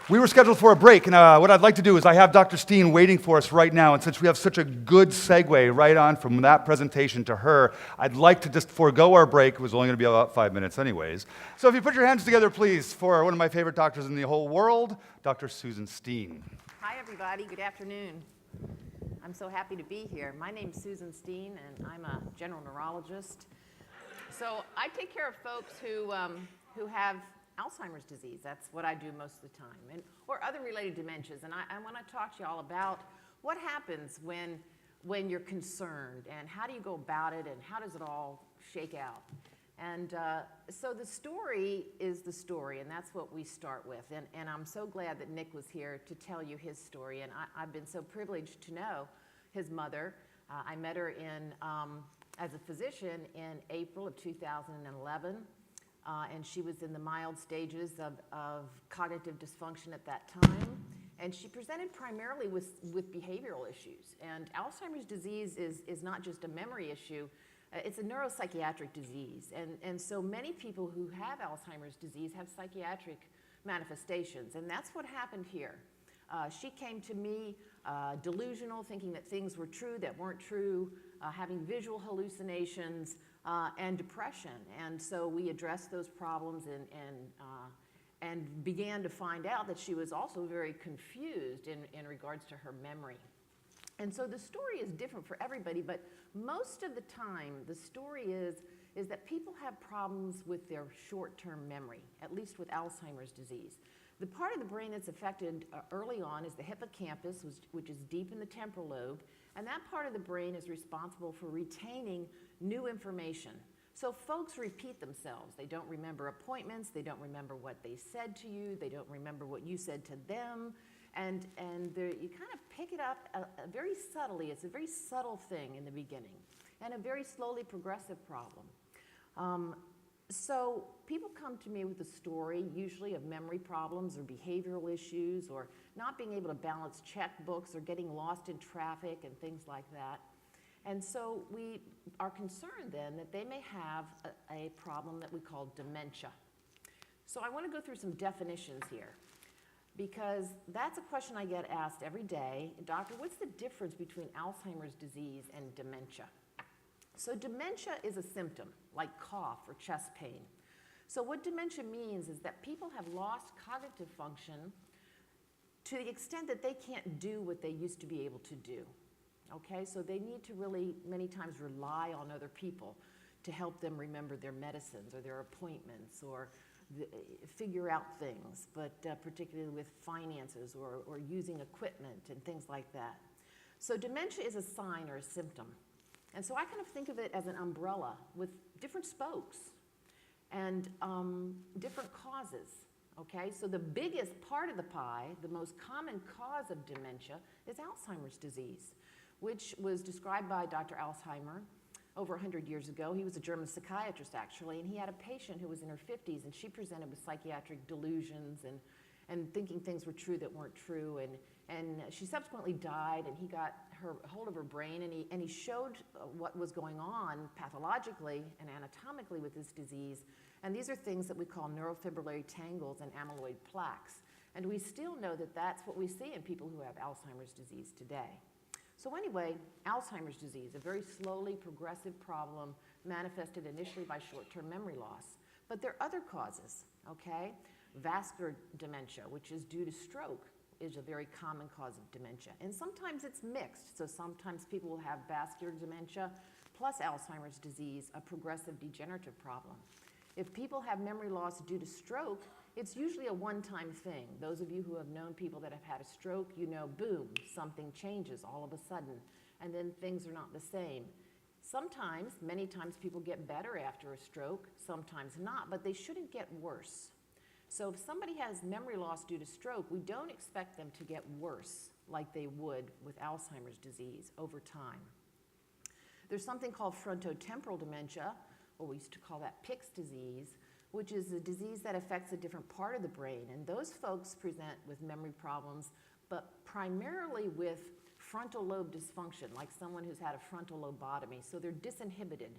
We were scheduled for a break, and what I'd like to do is I have Dr. Steen waiting for us right now, and since we have such a good segue right on from that presentation to her, I'd like to just forego our break. It was only going to be about 5 minutes anyways. So if you put your hands together, please, for one of my favorite doctors in the whole world, Dr. Susan Steen. Hi, everybody. Good afternoon. I'm so happy to be here. My name's Susan Steen, and I'm a general neurologist. So I take care of folks who have Alzheimer's disease. That's what I do most of the time, or other related dementias. And I want to talk to you all about what happens when you're concerned, and how do you go about it, and how does it all shake out. And so the story is the story, and that's what we start with. And I'm so glad that Nick was here to tell you his story. And I've been so privileged to know his mother. I met her as a physician in April of 2011. And she was in the mild stages of cognitive dysfunction at that time. And she presented primarily with behavioral issues. And Alzheimer's disease is not just a memory issue, it's a neuropsychiatric disease. And so many people who have Alzheimer's disease have psychiatric manifestations. And that's what happened here. She came to me delusional, thinking that things were true that weren't true, having visual hallucinations, and depression. And so we addressed those problems and began to find out that she was also very confused in regards to her memory. And so the story is different for everybody, but most of the time the story is that people have problems with their short-term memory, at least with Alzheimer's disease. The part of the brain that's affected early on is the hippocampus, which is deep in the temporal lobe, and that part of the brain is responsible for retaining new information. So folks repeat themselves. They don't remember appointments, they don't remember what they said to you, they don't remember what you said to them, and you kind of pick it up very subtly. It's a very subtle thing in the beginning, and a very slowly progressive problem. So people come to me with a story, usually of memory problems or behavioral issues, or not being able to balance checkbooks, or getting lost in traffic and things like that. And so we are concerned then that they may have a problem that we call dementia. So I want to go through some definitions here, because that's a question I get asked every day. Doctor, what's the difference between Alzheimer's disease and dementia? So dementia is a symptom, like cough or chest pain. So what dementia means is that people have lost cognitive function to the extent that they can't do what they used to be able to do. Okay, so they need to really many times rely on other people to help them remember their medicines or their appointments, or figure out things, but particularly with finances or using equipment and things like that. So dementia is a sign or a symptom. And so I kind of think of it as an umbrella with different spokes and different causes. Okay, so the biggest part of the pie, the most common cause of dementia, is Alzheimer's disease, which was described by Dr. Alzheimer over 100 years ago. He was a German psychiatrist, actually, and he had a patient who was in her 50s, and she presented with psychiatric delusions and thinking things were true that weren't true. And she subsequently died, and he got hold of her brain, and he showed what was going on pathologically and anatomically with this disease. And these are things that we call neurofibrillary tangles and amyloid plaques. And we still know that that's what we see in people who have Alzheimer's disease today. So anyway, Alzheimer's disease, a very slowly progressive problem manifested initially by short-term memory loss. But there are other causes, okay? Vascular dementia, which is due to stroke, is a very common cause of dementia. And sometimes it's mixed. So sometimes people will have vascular dementia plus Alzheimer's disease, a progressive degenerative problem. If people have memory loss due to stroke, it's usually a one-time thing. Those of you who have known people that have had a stroke, you know, boom, something changes all of a sudden, and then things are not the same. Sometimes, many times, people get better after a stroke, sometimes not, but they shouldn't get worse. So if somebody has memory loss due to stroke, we don't expect them to get worse like they would with Alzheimer's disease over time. There's something called frontotemporal dementia, or we used to call that Pick's disease, which is a disease that affects a different part of the brain. And those folks present with memory problems, but primarily with frontal lobe dysfunction, like someone who's had a frontal lobotomy. So they're disinhibited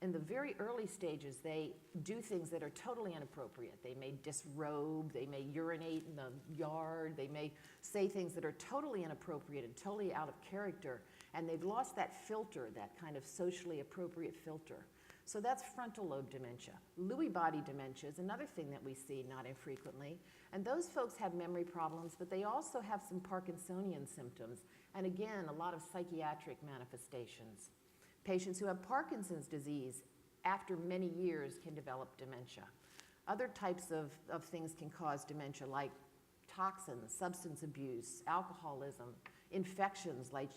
in the very early stages, they do things that are totally inappropriate. They may disrobe, they may urinate in the yard, they may say things that are totally inappropriate and totally out of character, and they've lost that filter, that kind of socially appropriate filter. So that's frontal lobe dementia. Lewy body dementia is another thing that we see not infrequently, and those folks have memory problems, but they also have some Parkinsonian symptoms, and again, a lot of psychiatric manifestations. Patients who have Parkinson's disease after many years can develop dementia. Other types of things can cause dementia, like toxins, substance abuse, alcoholism, infections like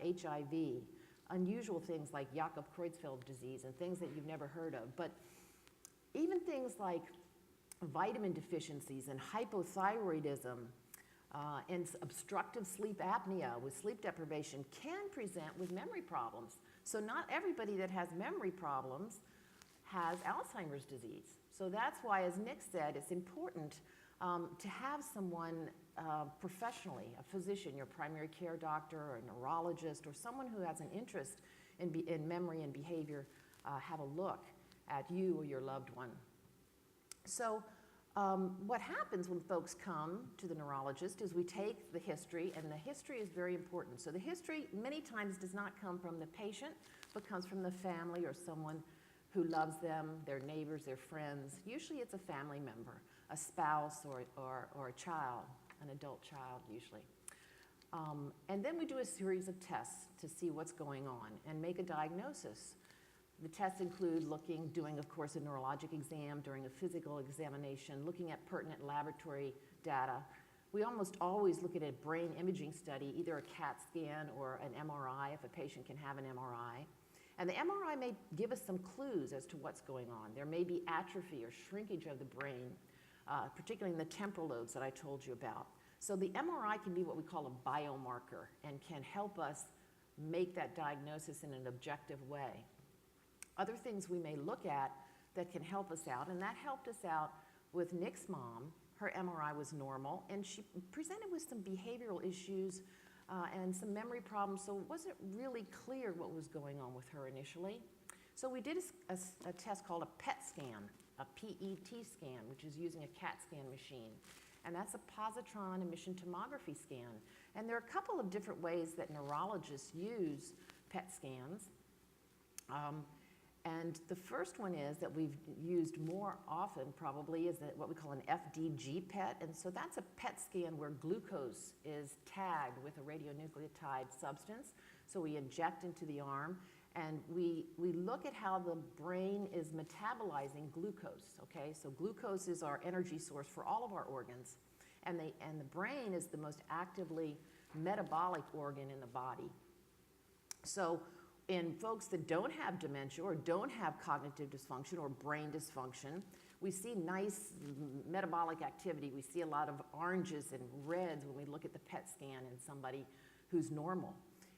HIV, unusual things like Jakob-Creutzfeldt disease and things that you've never heard of. But even things like vitamin deficiencies and hypothyroidism and obstructive sleep apnea with sleep deprivation can present with memory problems. So not everybody that has memory problems has Alzheimer's disease. So that's why, as Nick said, it's important to have someone professionally, a physician, your primary care doctor or a neurologist or someone who has an interest in memory and behavior, have a look at you or your loved one. So what happens when folks come to the neurologist is we take the history, and the history is very important. So the history many times does not come from the patient, but comes from the family or someone who loves them, their neighbors, their friends. Usually it's a family member, a spouse or a child, an adult child usually. And then we do a series of tests to see what's going on and make a diagnosis. The tests include doing, of course, a neurologic exam during a physical examination, looking at pertinent laboratory data. We almost always look at a brain imaging study, either a CAT scan or an MRI, if a patient can have an MRI. And the MRI may give us some clues as to what's going on. There may be atrophy or shrinkage of the brain, particularly in the temporal lobes that I told you about. So the MRI can be what we call a biomarker and can help us make that diagnosis in an objective way. Other things we may look at that can help us out, and that helped us out with Nick's mom. Her MRI was normal, and she presented with some behavioral issues and some memory problems, so it wasn't really clear what was going on with her initially. So we did a test called a PET scan, a PET scan, which is using a CAT scan machine. And that's a positron emission tomography scan. And there are a couple of different ways that neurologists use PET scans. And the first one is that we've used more often probably is what we call an FDG PET. And so that's a PET scan where glucose is tagged with a radionucleotide substance. So we inject into the arm and we look at how the brain is metabolizing glucose, okay? So glucose is our energy source for all of our organs. And the brain is the most actively metabolic organ in the body. So in folks that don't have dementia or don't have cognitive dysfunction or brain dysfunction, we see nice metabolic activity. We see a lot of oranges and reds when we look at the PET scan in somebody who's normal.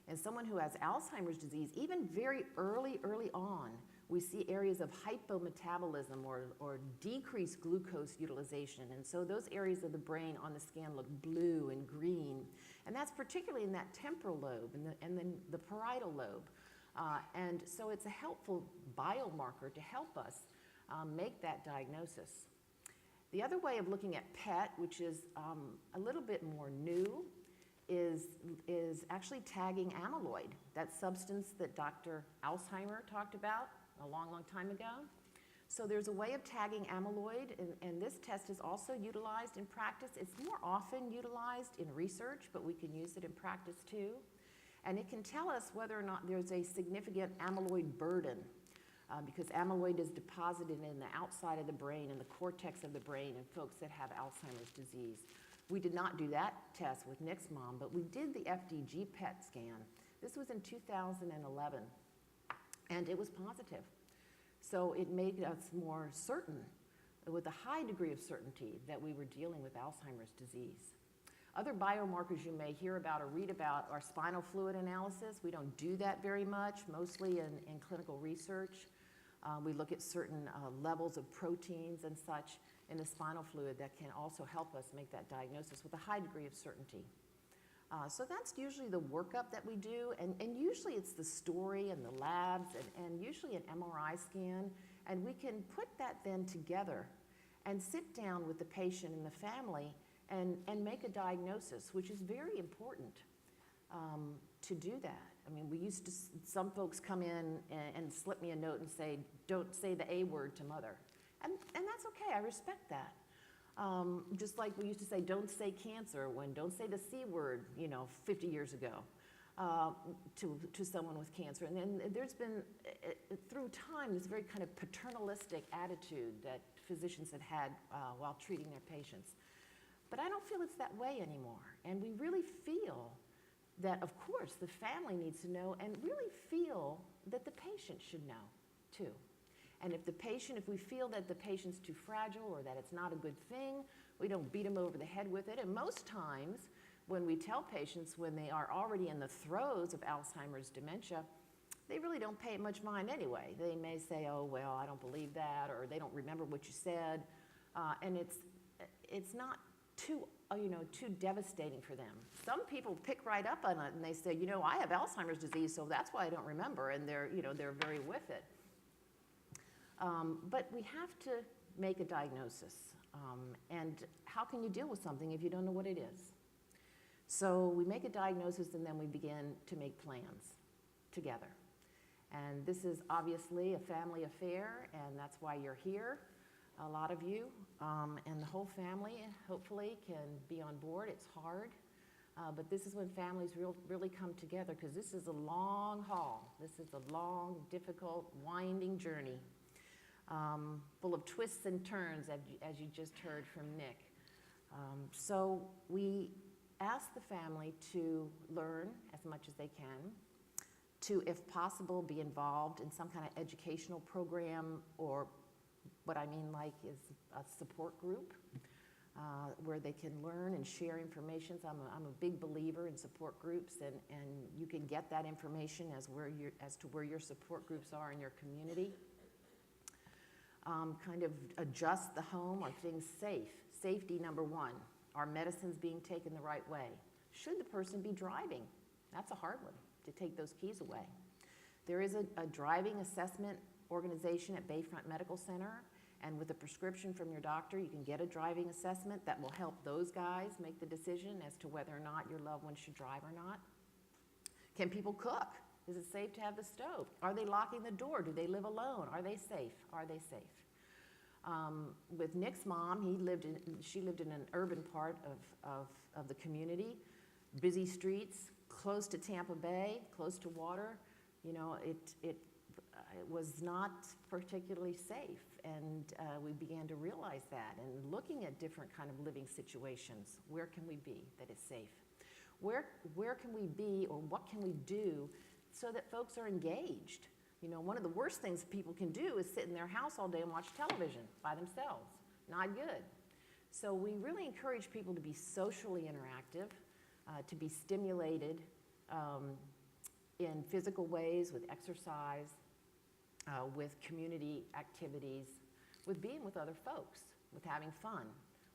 And someone who has Alzheimer's disease, even very early on, we see areas of hypometabolism or decreased glucose utilization. And so those areas of the brain on the scan look blue and green. And that's particularly in that temporal lobe and then the parietal lobe. And so it's a helpful biomarker to help us make that diagnosis. The other way of looking at PET, which is a little bit more new, is actually tagging amyloid, that substance that Dr. Alzheimer talked about a long time ago. So there's a way of tagging amyloid, and this test is also utilized in practice. It's more often utilized in research, but we can use it in practice too. And it can tell us whether or not there's a significant amyloid burden, because amyloid is deposited in the outside of the brain, in the cortex of the brain in folks that have Alzheimer's disease. We did not do that test with Nick's mom, but we did the FDG PET scan. This was in 2011, and it was positive. So it made us more certain, with a high degree of certainty, that we were dealing with Alzheimer's disease. Other biomarkers you may hear about or read about are spinal fluid analysis. We don't do that very much, mostly in clinical research. We look at certain levels of proteins and such in the spinal fluid that can also help us make that diagnosis with a high degree of certainty. So that's usually the workup that we do, and usually it's the story and the labs and usually an MRI scan, and we can put that then together and sit down with the patient and the family and make a diagnosis, which is very important to do that. I mean, some folks come in and slip me a note and say, don't say the A word to mother. And that's okay, I respect that. Just like we used to say, don't say cancer, don't say the C word, 50 years ago to someone with cancer. And then there's been, through time, this very kind of paternalistic attitude that physicians have had while treating their patients. But I don't feel it's that way anymore. And we really feel that, of course, the family needs to know, and really feel that the patient should know, too. And if we feel that the patient's too fragile or that it's not a good thing, we don't beat them over the head with it. And most times, when we tell patients when they are already in the throes of Alzheimer's dementia, they really don't pay it much mind anyway. They may say, oh, well, I don't believe that, or they don't remember what you said. And it's not too devastating for them. Some people pick right up on it and they say, I have Alzheimer's disease, so that's why I don't remember, and they're very with it. But we have to make a diagnosis. And how can you deal with something if you don't know what it is? So we make a diagnosis and then we begin to make plans together. And this is obviously a family affair, and that's why you're here, a lot of you. And the whole family, hopefully, can be on board. It's hard. But this is when families really come together, because this is a long haul. This is a long, difficult, winding journey. Full of twists and turns, as you just heard from Nick. So we ask the family to learn as much as they can, to, if possible, be involved in some kind of educational program, or what I mean like is a support group where they can learn and share information. So I'm a big believer in support groups, and you can get that information as to where your support groups are in your community. Kind of adjust the home. Are things safe? Safety, number one. Are medicines being taken the right way? Should the person be driving? That's a hard one, to take those keys away. There is a driving assessment organization at Bayfront Medical Center, and with a prescription from your doctor, you can get a driving assessment that will help those guys make the decision as to whether or not your loved one should drive or not. Can people cook? Is it safe to have the stove? Are they locking the door? Do they live alone? Are they safe? Are they safe? With Nick's mom, she lived in an urban part of the community, busy streets, close to Tampa Bay, close to water. It was not particularly safe, and we began to realize that, and looking at different kind of living situations. Where can we be that is safe? Where can we be, or what can we do so that folks are engaged? One of the worst things people can do is sit in their house all day and watch television by themselves. Not good. So we really encourage people to be socially interactive, to be stimulated in physical ways, with exercise, with community activities, with being with other folks, with having fun,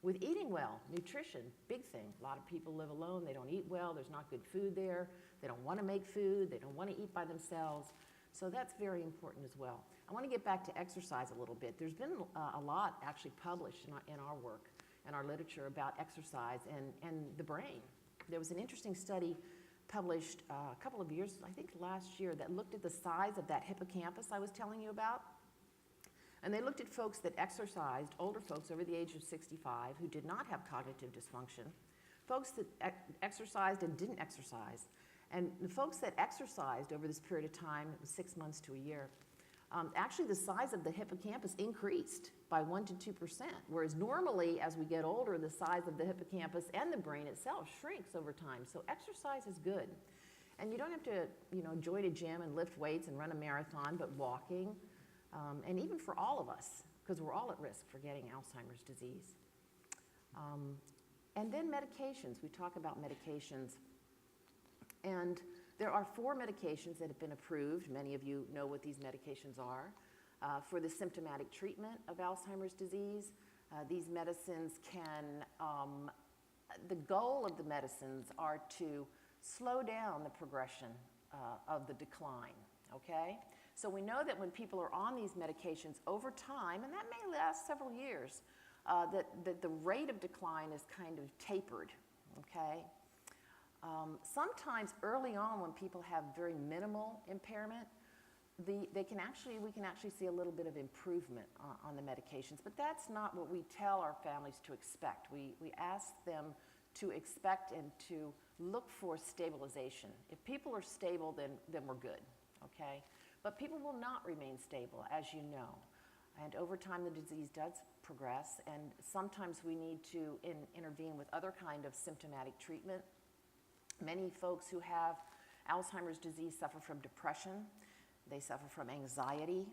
with eating well. Nutrition, big thing. A lot of people live alone, they don't eat well, there's not good food there, they don't want to make food, they don't want to eat by themselves. So that's very important as well. I want to get back to exercise a little bit. There's been a lot actually published in our work and our literature about exercise and the brain. There was an interesting study published a couple of years, I think last year, that looked at the size of that hippocampus I was telling you about. And they looked at folks that exercised, older folks over the age of 65 who did not have cognitive dysfunction, folks that exercised and didn't exercise. And the folks that exercised over this period of time, it was 6 months to a year, actually the size of the hippocampus increased by 1 to 2%, whereas normally as we get older, the size of the hippocampus and the brain itself shrinks over time. So exercise is good. And you don't have to join a gym and lift weights and run a marathon, but walking, and even for all of us, because we're all at risk for getting Alzheimer's disease. And then medications. We talk about medications. And there are 4 medications that have been approved. Many of you know what these medications are. For the symptomatic treatment of Alzheimer's disease, these medicines can the goal of the medicines are to slow down the progression of the decline, okay? So we know that when people are on these medications over time, and that may last several years, that the rate of decline is kind of tapered, okay? Sometimes early on when people have very minimal impairment, we can actually see a little bit of improvement on the medications, but that's not what we tell our families to expect. We ask them to expect and to look for stabilization. If people are stable, then we're good, okay? But people will not remain stable, as you know. And over time, the disease does progress, and sometimes we need to intervene with other kind of symptomatic treatment. Many folks who have Alzheimer's disease suffer from depression. They suffer from anxiety.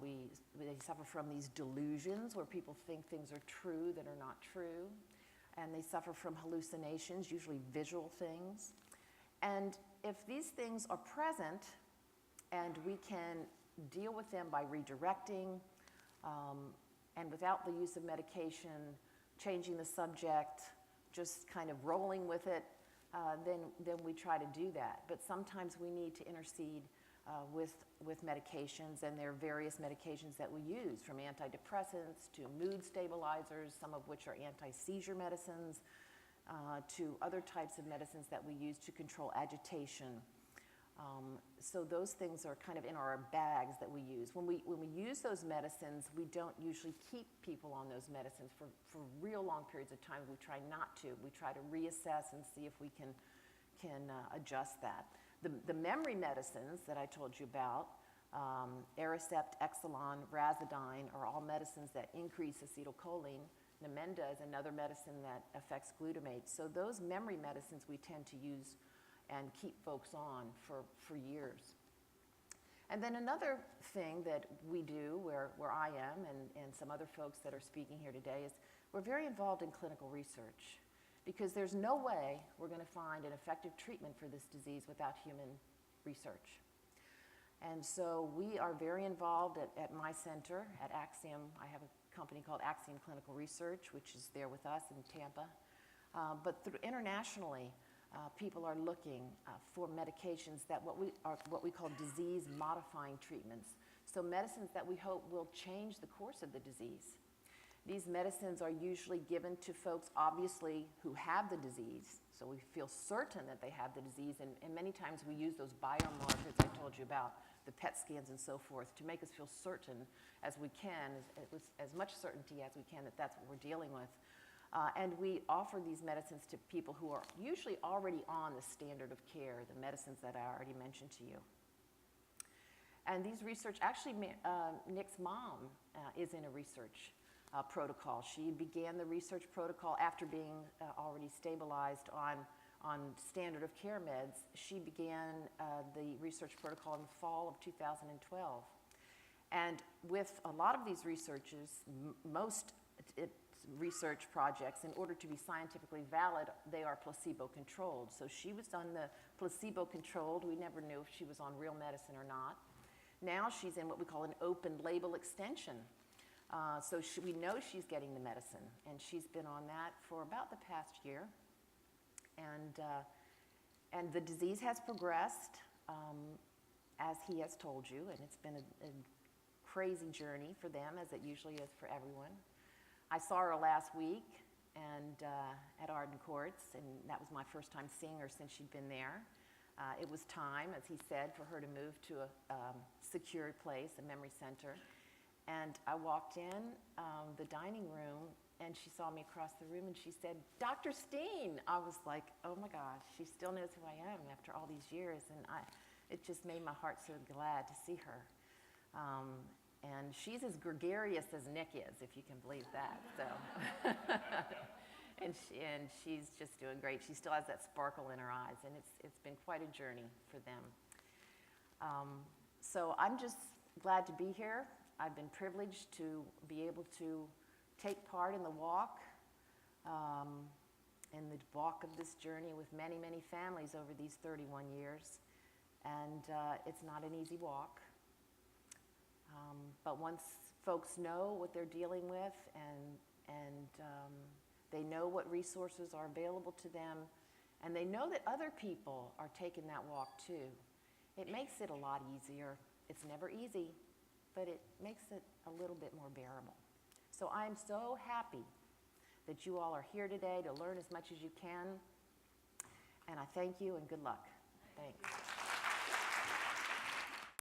They suffer from these delusions where people think things are true that are not true. And they suffer from hallucinations, usually visual things. And if these things are present and we can deal with them by redirecting and without the use of medication, changing the subject, just kind of rolling with it, then we try to do that. But sometimes we need to intercede with medications, and there are various medications that we use, from antidepressants to mood stabilizers, some of which are anti-seizure medicines, to other types of medicines that we use to control agitation. So those things are kind of in our bags that we use. When we use those medicines, we don't usually keep people on those medicines for real long periods of time. We try not to. We try to reassess and see if we can adjust that. The memory medicines that I told you about, Aricept, Exelon, Razidine, are all medicines that increase acetylcholine. Namenda is another medicine that affects glutamate. So those memory medicines we tend to use and keep folks on for years. And then another thing that we do, where I am and some other folks that are speaking here today, is we're very involved in clinical research, because there's no way we're going to find an effective treatment for this disease without human research. And so we are very involved at my center, at Axiom. I have a company called Axiom Clinical Research, which is there with us in Tampa. But internationally, people are looking for medications that what we call disease-modifying treatments. So medicines that we hope will change the course of the disease. These medicines are usually given to folks, obviously, who have the disease. So we feel certain that they have the disease, and many times we use those biomarkers I told you about, the PET scans and so forth, to make us feel certain as we can, with as much certainty as we can, that that's what we're dealing with. And we offer these medicines to people who are usually already on the standard of care, the medicines that I already mentioned to you. And these research, actually, Nick's mom is in a research protocol. She began the research protocol after being already stabilized on standard of care meds. She began the research protocol in the fall of 2012. And with a lot of these researchers, most research projects, in order to be scientifically valid, they are placebo-controlled. So she was on the placebo-controlled. We never knew if she was on real medicine or not. Now she's in what we call an open label extension. So we know she's getting the medicine, and she's been on that for about the past year. And the disease has progressed, as he has told you, and it's been a crazy journey for them, as it usually is for everyone. I saw her last week at Arden Courts, and that was my first time seeing her since she'd been there. It was time, as he said, for her to move to a secure place, a memory center. And I walked in the dining room, and she saw me across the room, and she said, "Dr. Steen." I was like, oh my gosh, she still knows who I am after all these years, and it just made my heart so glad to see her. And she's as gregarious as Nick is, if you can believe that. So, and she's just doing great. She still has that sparkle in her eyes, and it's been quite a journey for them. So I'm just glad to be here. I've been privileged to be able to take part in the walk, of this journey with many, many families over these 31 years. And it's not an easy walk. But once folks know what they're dealing with and They know what resources are available to them, and they know that other people are taking that walk too. It makes it a lot easier. It's never easy, but it makes it a little bit more bearable. So I'm so happy that you all are here today to learn as much as you can, and I thank you and good luck. Thanks.